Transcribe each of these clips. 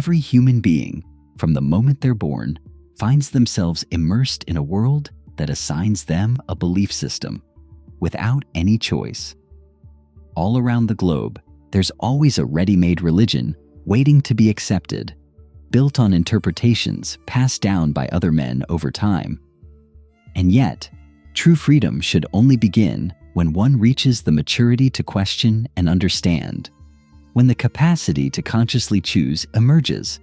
Every human being, from the moment they're born, finds themselves immersed in a world that assigns them a belief system, without any choice. All around the globe, there's always a ready-made religion waiting to be accepted, built on interpretations passed down by other men over time. And yet, true freedom should only begin when one reaches the maturity to question and understand, when the capacity to consciously choose emerges,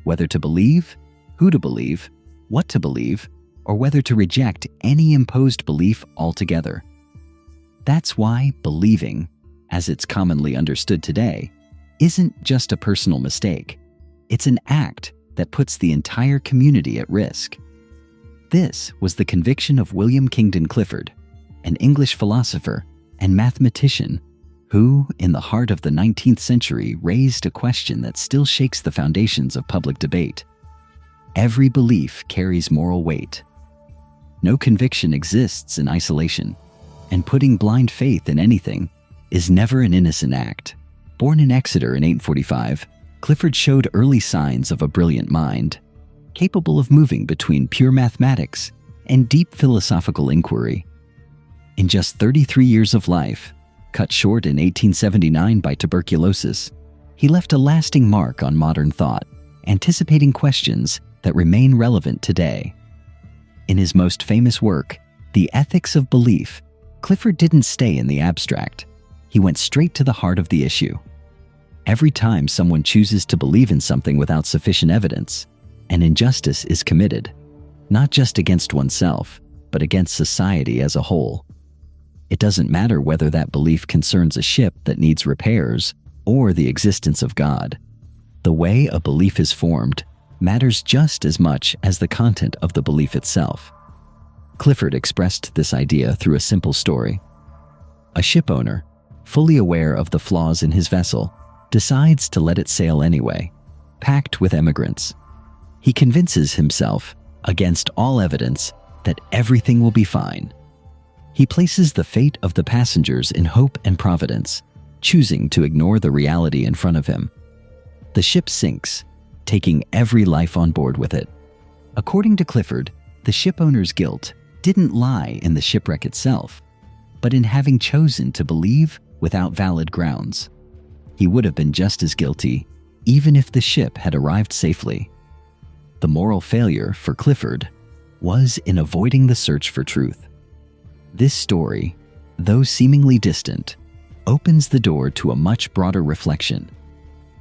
whether to believe, who to believe, what to believe, or whether to reject any imposed belief altogether. That's why believing, as it's commonly understood today, isn't just a personal mistake. It's an act that puts the entire community at risk. This was the conviction of William Kingdon Clifford, an English philosopher and mathematician who, in the heart of the 19th century, raised a question that still shakes the foundations of public debate. Every belief carries moral weight. No conviction exists in isolation, and putting blind faith in anything is never an innocent act. Born in Exeter in 845, Clifford showed early signs of a brilliant mind, capable of moving between pure mathematics and deep philosophical inquiry. In just 33 years of life, cut short in 1879 by tuberculosis, he left a lasting mark on modern thought, anticipating questions that remain relevant today. In his most famous work, The Ethics of Belief, Clifford didn't stay in the abstract. He went straight to the heart of the issue. Every time someone chooses to believe in something without sufficient evidence, an injustice is committed, not just against oneself, but against society as a whole. It doesn't matter whether that belief concerns a ship that needs repairs or the existence of God. The way a belief is formed matters just as much as the content of the belief itself. Clifford expressed this idea through a simple story. A ship owner, fully aware of the flaws in his vessel, decides to let it sail anyway, packed with emigrants. He convinces himself, against all evidence, that everything will be fine. He places the fate of the passengers in hope and providence, choosing to ignore the reality in front of him. The ship sinks, taking every life on board with it. According to Clifford, the shipowner's guilt didn't lie in the shipwreck itself, but in having chosen to believe without valid grounds. He would have been just as guilty, even if the ship had arrived safely. The moral failure for Clifford was in avoiding the search for truth. This story, though seemingly distant, opens the door to a much broader reflection.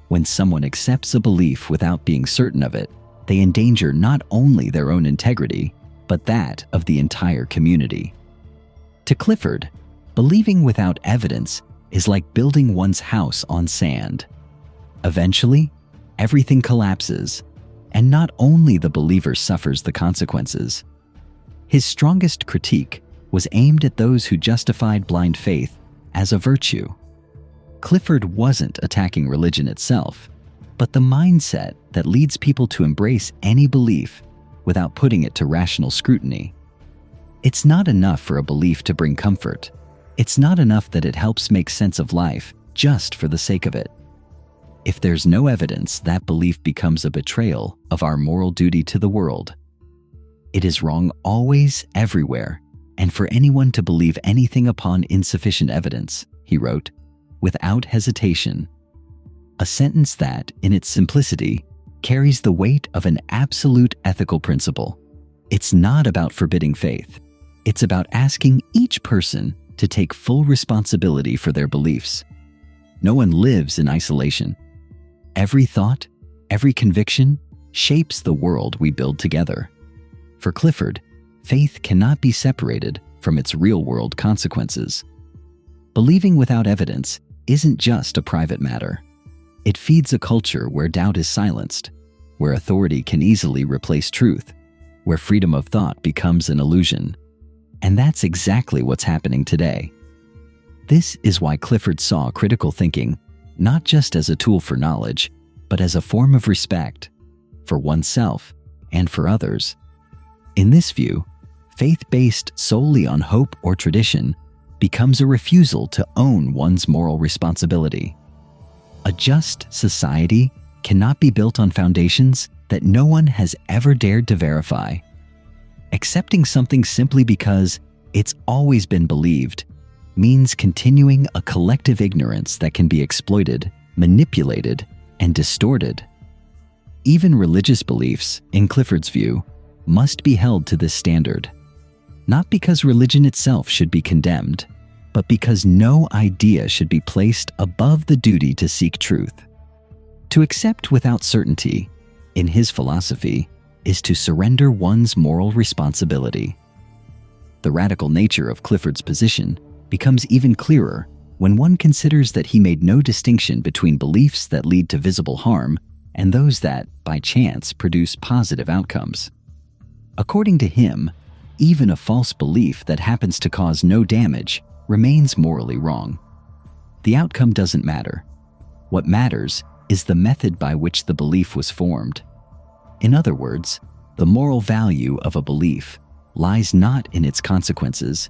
When someone accepts a belief without being certain of it, they endanger not only their own integrity, but that of the entire community. To Clifford, believing without evidence is like building one's house on sand. Eventually, everything collapses, and not only the believer suffers the consequences. His strongest critique was aimed at those who justified blind faith as a virtue. Clifford wasn't attacking religion itself, but the mindset that leads people to embrace any belief without putting it to rational scrutiny. It's not enough for a belief to bring comfort. It's not enough that it helps make sense of life just for the sake of it. If there's no evidence, that belief becomes a betrayal of our moral duty to the world. It is wrong always, everywhere, and for anyone to believe anything upon insufficient evidence, he wrote, without hesitation. A sentence that, in its simplicity, carries the weight of an absolute ethical principle. It's not about forbidding faith. It's about asking each person to take full responsibility for their beliefs. No one lives in isolation. Every thought, every conviction shapes the world we build together. For Clifford, faith cannot be separated from its real-world consequences. Believing without evidence isn't just a private matter. It feeds a culture where doubt is silenced, where authority can easily replace truth, where freedom of thought becomes an illusion. And that's exactly what's happening today. This is why Clifford saw critical thinking not just as a tool for knowledge, but as a form of respect for oneself and for others. In this view, faith based solely on hope or tradition becomes a refusal to own one's moral responsibility. A just society cannot be built on foundations that no one has ever dared to verify. Accepting something simply because it's always been believed means continuing a collective ignorance that can be exploited, manipulated, and distorted. Even religious beliefs, in Clifford's view, must be held to this standard, not because religion itself should be condemned, but because no idea should be placed above the duty to seek truth. To accept without certainty, in his philosophy, is to surrender one's moral responsibility. The radical nature of Clifford's position becomes even clearer when one considers that he made no distinction between beliefs that lead to visible harm and those that, by chance, produce positive outcomes. According to him, even a false belief that happens to cause no damage remains morally wrong. The outcome doesn't matter. What matters is the method by which the belief was formed. In other words, the moral value of a belief lies not in its consequences,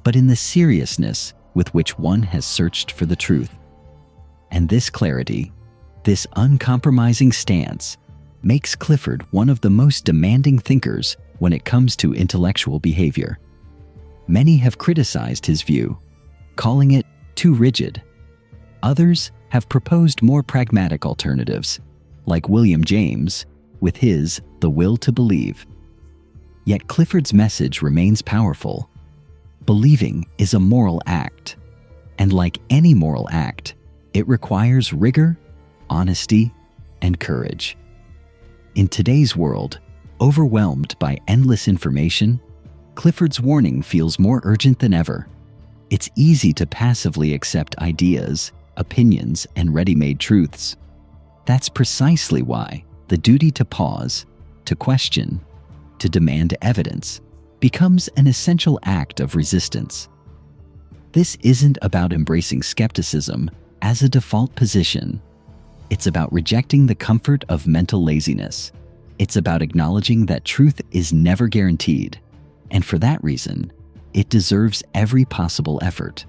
but in the seriousness with which one has searched for the truth. And this clarity, this uncompromising stance, makes Clifford one of the most demanding thinkers when it comes to intellectual behavior. Many have criticized his view, calling it too rigid. Others have proposed more pragmatic alternatives, like William James, with his The Will to Believe. Yet Clifford's message remains powerful. Believing is a moral act, and like any moral act, it requires rigor, honesty, and courage. In today's world, overwhelmed by endless information, Clifford's warning feels more urgent than ever. It's easy to passively accept ideas, opinions, and ready-made truths. That's precisely why the duty to pause, to question, to demand evidence becomes an essential act of resistance. This isn't about embracing skepticism as a default position. It's about rejecting the comfort of mental laziness. It's about acknowledging that truth is never guaranteed, and for that reason, it deserves every possible effort.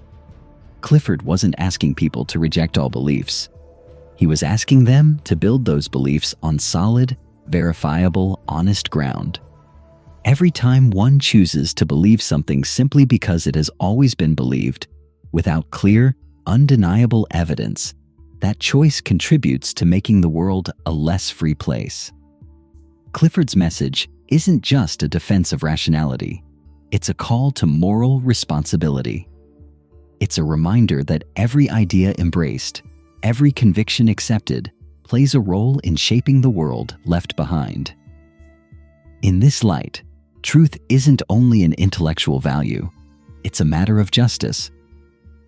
Clifford wasn't asking people to reject all beliefs. He was asking them to build those beliefs on solid, verifiable, honest ground. Every time one chooses to believe something simply because it has always been believed, without clear, undeniable evidence, that choice contributes to making the world a less free place. Clifford's message isn't just a defense of rationality. It's a call to moral responsibility. It's a reminder that every idea embraced, every conviction accepted, plays a role in shaping the world left behind. In this light, truth isn't only an intellectual value, it's a matter of justice.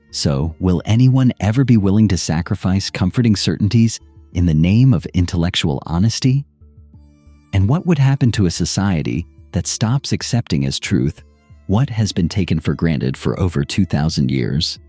So, will anyone ever be willing to sacrifice comforting certainties in the name of intellectual honesty? And what would happen to a society that stops accepting as truth what has been taken for granted for over 2,000 years?